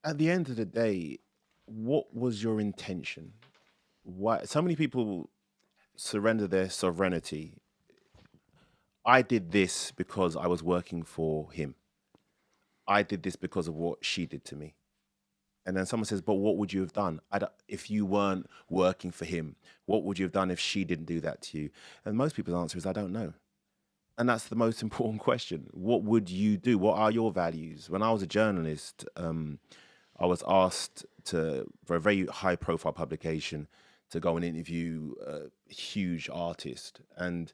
At the end of the day, what was your intention? Why so many people surrender their sovereignty? I did this because I was working for him. I did this because of what she did to me. And then someone says, but what would you have done if you weren't working for him? What would you have done if she didn't do that to you? And most people's answer is, I don't know. And that's the most important question. What would you do? What are your values? When I was a journalist, I was asked for a very high profile publication to go and interview a huge artist. And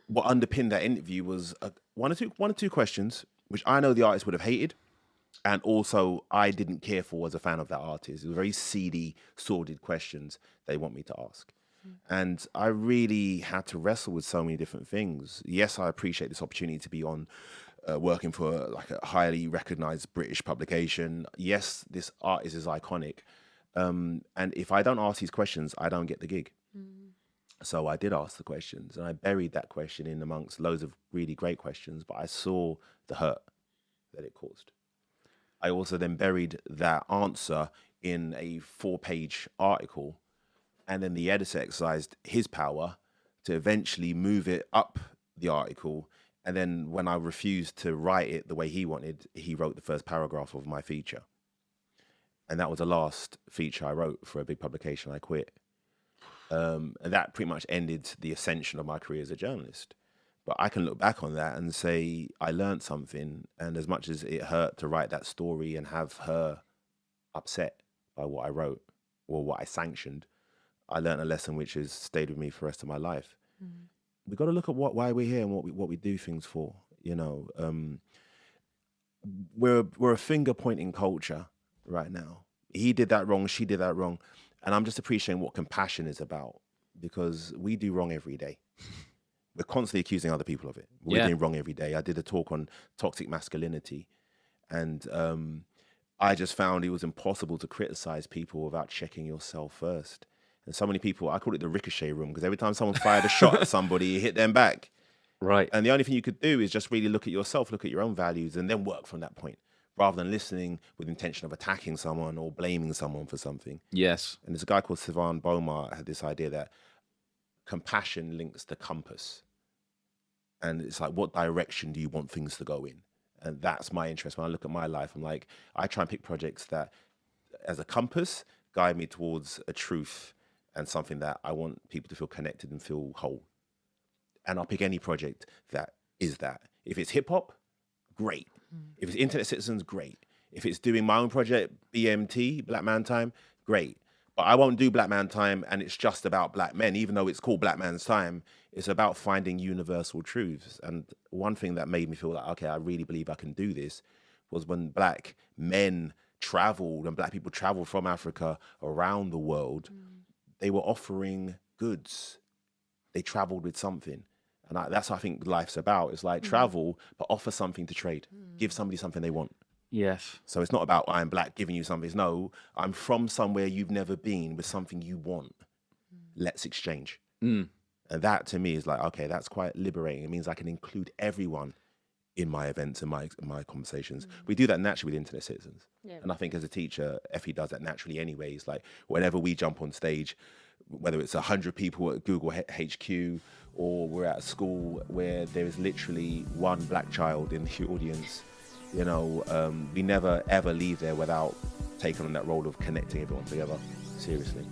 what underpinned that interview was one or two questions, which I know the artist would have hated, and also I didn't care for as a fan of that artist. It was very seedy, sordid questions they want me to ask. And I really had to wrestle with so many different things. Yes, I appreciate this opportunity to be on working for like a highly recognized British publication. Yes, this artist is iconic. And if I don't ask these questions, I don't get the gig. So I did ask the questions, and I buried that question in amongst loads of really great questions, but I saw the hurt that it caused. I also then buried that answer in a 4-page article, and then the editor exercised his power to eventually move it up the article. And then when I refused to write it the way he wanted, he wrote the first paragraph of my feature. And that was the last feature I wrote for a big publication. I quit. And that pretty much ended the ascension of my career as a journalist. But I can look back on that and say I learned something. And as much as it hurt to write that story and have her upset by what I wrote or what I sanctioned, I learned a lesson which has stayed with me for the rest of my life. We've got to look at why we're here and what we do things for. You know, we're a finger pointing culture right now. He did that wrong, she did that wrong. And I'm just appreciating what compassion is about, because we do wrong every day. We're constantly accusing other people of it. We're doing wrong every day. I did a talk on toxic masculinity, and I just found it was impossible to criticize people without checking yourself first. And so many people, I call it the ricochet room, because every time someone fired a shot at somebody, it hit them back. Right. And the only thing you could do is just really look at yourself, look at your own values, and then work from that point, rather than listening with intention of attacking someone or blaming someone for something. Yes. And there's a guy called Sivan Bomar had this idea that compassion links the compass. And it's like, what direction do you want things to go in? And that's my interest. When I look at my life, I'm like, I try and pick projects that, as a compass, guide me towards a truth and something that I want people to feel connected and feel whole. And I'll pick any project that is that. If it's hip hop, great. If it's Internet Citizens, great. If it's doing my own project, BMT, Black Man Time, great. But I won't do Black Man Time and it's just about black men, even though it's called Black Man's Time. It's about finding universal truths. And one thing that made me feel like, okay, I really believe I can do this, was when black men traveled and black people traveled from Africa around the world, they were offering goods. They traveled with something. And that's what I think life's about. It's like travel, but offer something to trade. Give somebody something they want. Yes. So it's not about I'm black giving you something. It's no, I'm from somewhere you've never been with something you want. Let's exchange. And that to me is like, okay, that's quite liberating. It means I can include everyone in my events and my conversations. We do that naturally with Internet Citizens. Yeah. And I think as a teacher, Effie does that naturally anyways. Like whenever we jump on stage, whether it's 100 people at Google HQ or we're at a school where there is literally one black child in the audience, you know, we never ever leave there without taking on that role of connecting everyone together. Seriously.